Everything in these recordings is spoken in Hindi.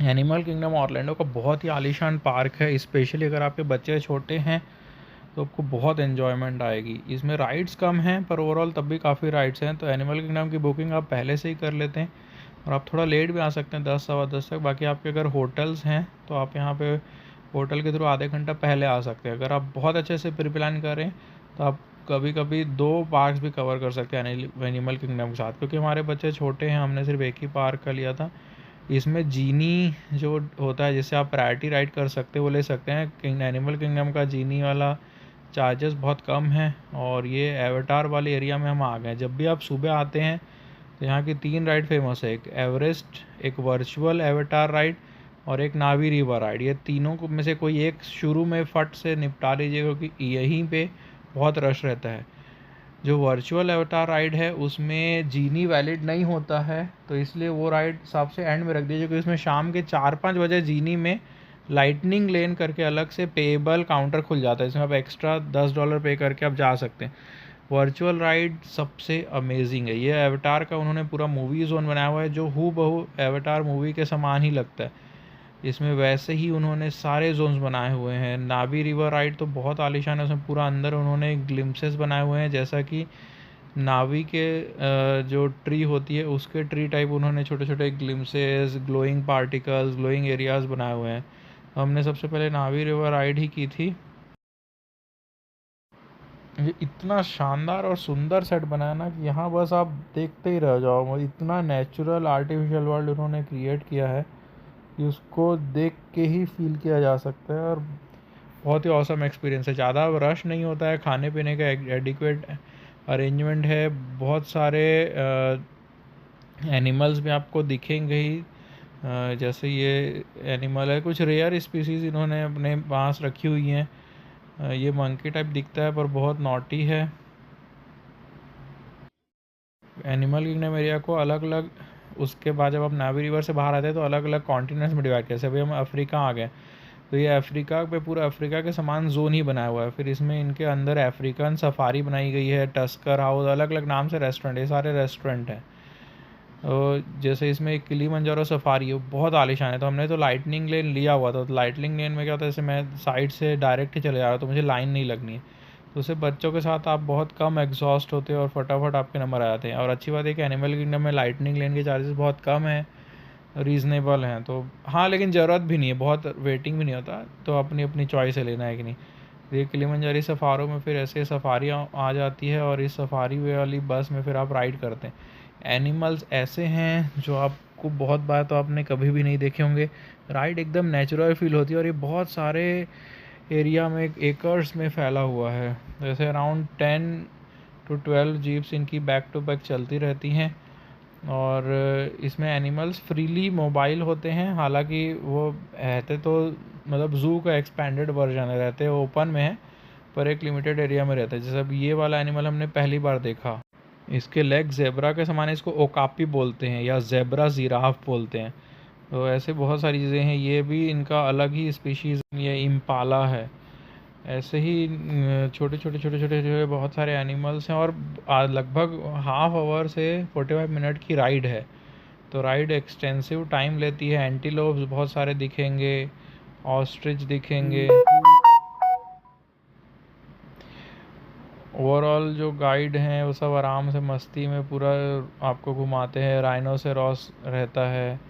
एनिमल किंगडम ऑरलैंडो का बहुत ही आलीशान पार्क है। स्पेशली अगर आपके बच्चे छोटे हैं तो आपको बहुत एन्जॉयमेंट आएगी। इसमें राइड्स कम हैं पर ओवरऑल तब भी काफ़ी राइड्स हैं। तो एनिमल किंगडम की बुकिंग आप पहले से ही कर लेते हैं और आप थोड़ा लेट भी आ सकते हैं 10 सवा 10 तक। बाकी आपके अगर होटल्स हैं तो आप यहाँ पे होटल के थ्रू आधे घंटा पहले आ सकते हैं। अगर आप बहुत अच्छे से प्री प्लान करें तो आप कभी कभी 2 पार्क्स भी कवर कर सकते हैं एनिमल किंगडम के साथ, क्योंकि हमारे बच्चे छोटे हैं, हमने सिर्फ एक ही पार्क का लिया था। इसमें जीनी जो होता है जिससे आप प्रायोरिटी राइड कर सकते हैं वो ले सकते हैं। एनिमल किंगडम का जीनी वाला चार्जेस बहुत कम हैं। और ये एवेटार वाले एरिया में हम आ गए। जब भी आप सुबह आते हैं तो यहाँ की 3 राइड फेमस है, एक एवरेस्ट, एक वर्चुअल एवेटार राइड और एक नावी रिवर राइड। ये तीनों में से कोई एक शुरू में फट से निपटा लीजिएगा क्योंकि यहीं पे बहुत रश रहता है। जो वर्चुअल एवेटार राइड है उसमें जीनी वैलिड नहीं होता है, तो इसलिए वो राइड सबसे एंड में रख दीजिए, क्योंकि इसमें शाम के 4-5 बजे जीनी में लाइटनिंग लेन करके अलग से पेएबल काउंटर खुल जाता है, इसमें आप एक्स्ट्रा $10 पे करके आप जा सकते हैं। वर्चुअल राइड सबसे अमेजिंग है। ये एवेटार का उन्होंने पूरा मूवी जोन बनाया हुआ है जो हूबहू एवेटार मूवी के समान ही लगता है। इसमें वैसे ही उन्होंने सारे जोन्स बनाए हुए हैं। नावी रिवर राइड तो बहुत आलीशान है, उसमें पूरा अंदर उन्होंने ग्लिम्पसेस बनाए हुए हैं, जैसा कि नावी के जो ट्री होती है उसके ट्री टाइप उन्होंने छोटे छोटे glimpses, glowing particles, glowing areas बनाए हुए हैं। हमने सबसे पहले नावी रिवर राइड ही की थी। ये इतना शानदार और सुंदर सेट बनाया ना कि यहाँ बस आप देखते ही रह जाओ। इतना नेचुरल आर्टिफिशियल वर्ल्ड उन्होंने क्रिएट किया है कि उसको देख के ही फील किया जा सकता है और बहुत ही ऑसम एक्सपीरियंस है। ज़्यादा रश नहीं होता है, खाने पीने का एडिक्वेट अरेंजमेंट है। बहुत सारे एनिमल्स भी आपको दिखेंगे ही, जैसे ये एनिमल है, कुछ रेयर स्पीसीज़ इन्होंने अपने पास रखी हुई हैं। ये मंकी टाइप दिखता है पर बहुत नॉटी है। एनिमल किंगडम एरिया को अलग अलग, उसके बाद जब आप नावी रिवर से बाहर आते हैं तो अलग अलग कॉन्टिनेंट्स में डिवाइड किया। अभी हम अफ्रीका आ गए तो ये अफ्रीका पे पूरा अफ्रीका के समान जोन ही बनाया हुआ है। फिर इसमें इनके अंदर अफ्रीकन सफारी बनाई गई है, टस्कर हाउस, अलग अलग नाम से रेस्टोरेंट, ये सारे रेस्टोरेंट हैं। तो जैसे इसमें एक किलीमंजारो सफारी है, बहुत आलीशान है। तो हमने तो लाइटनिंग लेन लिया हुआ था। तो लाइटनिंग लेन में क्या होता है, जैसे मैं साइड से डायरेक्ट ही चले जा रहा हूँ तो मुझे लाइन नहीं लगनी है, तो उससे बच्चों के साथ आप बहुत कम एग्जॉस्ट होते हैं और फटाफट आपके नंबर आ जाते हैं। और अच्छी बात है कि एनिमल किंगडम में लाइटनिंग लेन के चार्जेस बहुत कम हैं, रीज़नेबल हैं। तो हाँ, लेकिन ज़रूरत भी नहीं है, बहुत वेटिंग भी नहीं होता, तो अपनी अपनी चॉइस है लेना है कि नहीं। ये किलीमंजारो सफ़ारों में फिर ऐसे सफारी आ जाती है और इस सफारी वाली बस में फिर आप राइड करते हैं। एनिमल्स ऐसे हैं जो आपको बहुत बार तो आपने कभी भी नहीं देखे होंगे। राइड एकदम नेचुरल फील होती है और ये बहुत सारे एरिया में, एकर्स में फैला हुआ है। जैसे अराउंड 10 to 12 जीप्स इनकी बैक टू बैक चलती रहती हैं। और इसमें एनिमल्स फ्रीली मोबाइल होते हैं, हालांकि वो रहते तो मतलब ज़ू का एक्सपेंडेड वर्जन है, रहते ओपन में है पर एक लिमिटेड एरिया में रहता है। जैसे अब ये वाला एनिमल हमने पहली बार देखा, इसके लेग जेब्रा के समान, इसको ओकापी बोलते हैं या जेब्रा जिराफ बोलते हैं। तो ऐसे बहुत सारी चीज़ें हैं। ये भी इनका अलग ही स्पीशीज़, ये इम्पाला है। ऐसे ही छोटे छोटे जो है बहुत सारे एनिमल्स हैं। और लगभग हाफ आवर से 45 मिनट की राइड है, तो राइड एक्सटेंसिव टाइम लेती है। एंटीलोप्स बहुत सारे दिखेंगे, ऑस्ट्रिच दिखेंगे। ओवरऑल जो गाइड हैं वो सब आराम से मस्ती में पूरा आपको घुमाते हैं। राइनोसेरॉस रहता है।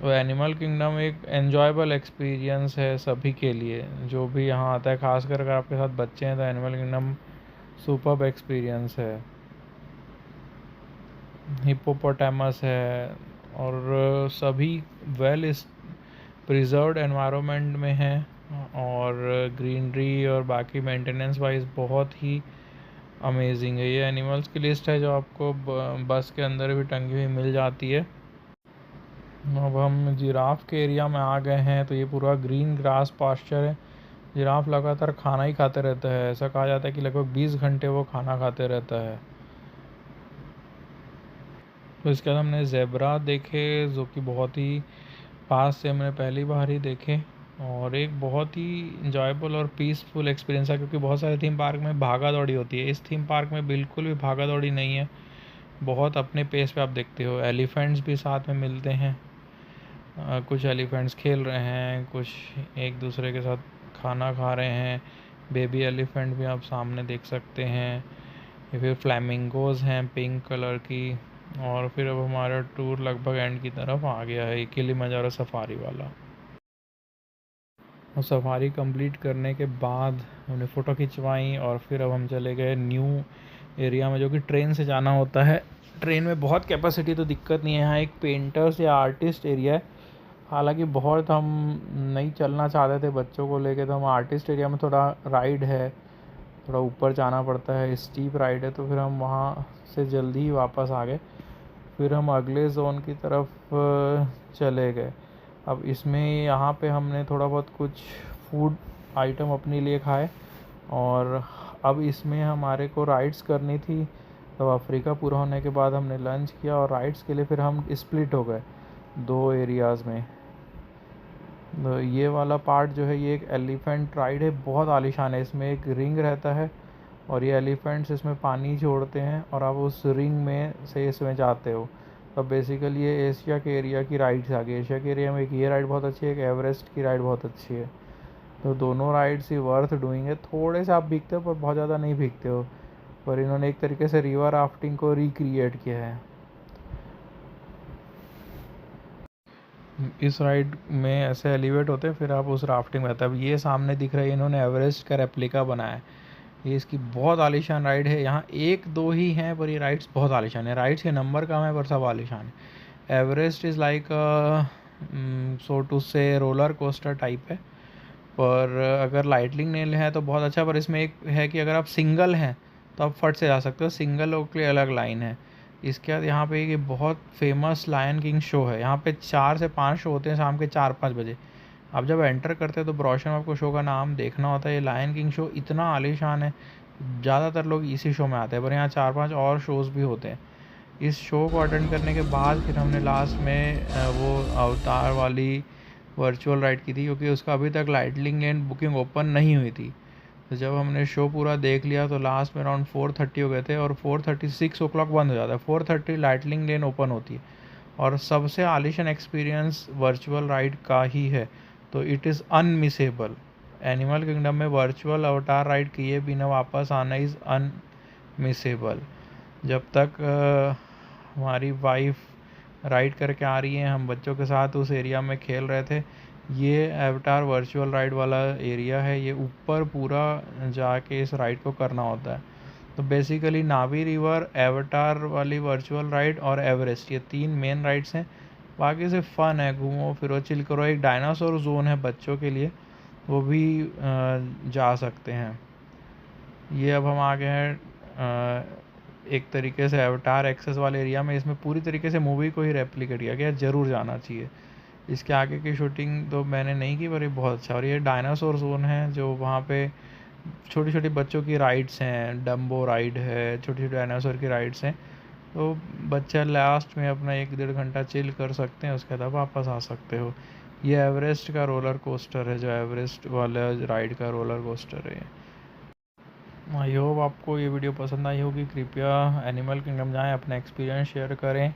तो एनिमल किंगडम एक एन्जॉयबल एक्सपीरियंस है सभी के लिए जो भी यहाँ आता है, खासकर अगर आपके साथ बच्चे हैं तो एनिमल किंगडम सुपर्ब एक्सपीरियंस है। हिप्पोपोटामस है और सभी वेल प्रिजर्व्ड एनवायरनमेंट में है और ग्रीनरी और बाकी मेंटेनेंस वाइज बहुत ही अमेजिंग है। ये एनिमल्स की लिस्ट है जो आपको बस के अंदर भी टंगी हुई मिल जाती है। अब हम जिराफ के एरिया में आ गए हैं। तो ये पूरा ग्रीन ग्रास पास्चर है। जिराफ लगातार खाना ही खाते रहता है, ऐसा कहा जाता है कि लगभग 20 घंटे वो खाना खाते रहता है। तो इसके बाद हमने ज़ेब्रा देखे जो कि बहुत ही पास से हमने पहली बार ही देखे और एक बहुत ही इंजॉयबल और पीसफुल एक्सपीरियंस है, क्योंकि बहुत सारे थीम पार्क में भागा दौड़ी होती है। इस थीम पार्क में बिल्कुल भी भागा दौड़ी नहीं है, बहुत अपने पेस पे आप देखते हो। एलिफेंट्स भी साथ में मिलते हैं कुछ एलिफेंट्स खेल रहे हैं, कुछ एक दूसरे के साथ खाना खा रहे हैं। बेबी एलिफेंट भी आप सामने देख सकते हैं। या फिर फ्लैमिंगोज हैं पिंक कलर की। और फिर अब हमारा टूर लगभग एंड की तरफ आ गया है, किलिमंजारो सफारी वाला। और सफारी कंप्लीट करने के बाद हमने फ़ोटो खिंचवाई और फिर अब हम चले गए न्यू एरिया में, जो कि ट्रेन से जाना होता है। ट्रेन में बहुत कैपेसिटी तो दिक्कत नहीं है, यहाँ एक पेंटर्स या आर्टिस्ट एरिया है। हालांकि बहुत हम नहीं चलना चाहते थे बच्चों को लेके, तो हम आर्टिस्ट एरिया में थोड़ा राइड है, थोड़ा ऊपर जाना पड़ता है, स्टीप राइड है, तो फिर हम वहाँ से जल्दी ही वापस आ गए। फिर हम अगले जोन की तरफ चले गए। अब इसमें यहाँ पे हमने थोड़ा बहुत कुछ फूड आइटम अपने लिए खाए और अब इसमें हमारे को राइड्स करनी थी। तो अफ्रीका पूरा होने के बाद हमने लंच किया और राइड्स के लिए फिर हम स्प्लिट हो गए 2 एरियाज़ में। तो ये वाला पार्ट जो है ये एक एलिफेंट राइड है, बहुत आलीशान है। इसमें एक रिंग रहता है और ये एलिफेंट्स इसमें पानी छोड़ते हैं और आप उस रिंग में से इसमें जाते हो। तो बेसिकली ये एशिया के एरिया की राइड्स आ गई। एशिया के एरिया में एक ये राइड बहुत अच्छी है, एक एवरेस्ट की राइड बहुत अच्छी है। तो दोनों राइड्स ही वर्थ डूइंग है। थोड़े से आप भीगते हो पर बहुत ज़्यादा नहीं भीगते हो, पर इन्होंने एक तरीके से रिवर राफ्टिंग को रिक्रिएट किया है। इस राइड में ऐसे एलिवेट होते हैं, फिर आप उस राफ्टिंग में आते हैं। अब ये सामने दिख रहा है, इन्होंने एवरेस्ट का रेप्लिका बनाया है। ये इसकी बहुत आलीशान राइड है। यहाँ 1-2 ही हैं पर ये राइड्स बहुत आलीशान है। राइड्स के नंबर कम है पर सब आलीशान है। Everest is like so to say roller coaster type है, पर अगर लाइटनिंग नेल है तो बहुत अच्छा। पर इसमें एक है कि अगर आप सिंगल हैं तो आप फट से जा सकते हो, सिंगल लोग के लिए अलग लाइन है। इसके बाद यहाँ पे ये बहुत फेमस लायन किंग शो है। यहाँ पे 4 से 5 शो होते हैं शाम के 4-5 बजे। आप जब एंटर करते हैं तो ब्रोशर में आपको शो का नाम देखना होता है। ये लायन किंग शो इतना आलीशान है, ज़्यादातर लोग इसी शो में आते हैं, पर यहाँ 4-5 और शोज़ भी होते हैं। इस शो को अटेंड करने के बाद फिर हमने लास्ट में वो अवतार वाली वर्चुअल राइड की थी, क्योंकि उसका अभी तक लाइटनिंग लेन बुकिंग ओपन नहीं हुई थी। तो जब हमने शो पूरा देख लिया तो लास्ट में अराउंड 4:30 हो गए थे और 4:30 6 ओ क्लॉक बंद हो जाता है। 4:30 लाइटनिंग लेन ओपन होती है और सबसे आलिशान एक्सपीरियंस वर्चुअल राइड का ही है, तो it is unmissable. Animal kingdom में वर्चुअल अवतार राइड किए बिना वापस आना इज़ अनमिसेबल। जब तक हमारी वाइफ राइड करके आ रही है, हम बच्चों के साथ उस एरिया में खेल रहे थे। ये एवतार वर्चुअल राइड वाला एरिया है, ये ऊपर पूरा जाके इस राइड को करना होता है। तो बेसिकली नावी रिवर, एवतार वाली वर्चुअल राइड और एवरेस्ट, ये 3 मेन राइड्स हैं। बाकी से फ़न है, घूमो फिरो चिल करो। एक डायनासोर जोन है बच्चों के लिए, वो भी जा सकते हैं। ये अब हम आ गए हैं एक तरीके से एवतार एक्सेस वाले एरिया में। इसमें पूरी तरीके से मूवी को ही रेप्लिकेट किया गया, ज़रूर जाना चाहिए। इसके आगे की शूटिंग तो मैंने नहीं की, पर ये बहुत अच्छा। और ये डायनासोर जोन है, जो वहाँ पे छोटी छोटी बच्चों की राइड्स हैं, डम्बो राइड है, छोटी छोटी डायनासोर की राइड्स हैं। तो बच्चा लास्ट में अपना 1-1.5 घंटा चिल कर सकते हैं, उसके बाद वापस आ सकते हो। ये एवरेस्ट का रोलर कोस्टर है, जो एवरेस्ट वाला राइड का रोलर कोस्टर है। आई होप आपको ये वीडियो पसंद आई होगी। कृपया एनिमल किंगडम जाएं, अपना एक्सपीरियंस शेयर करें।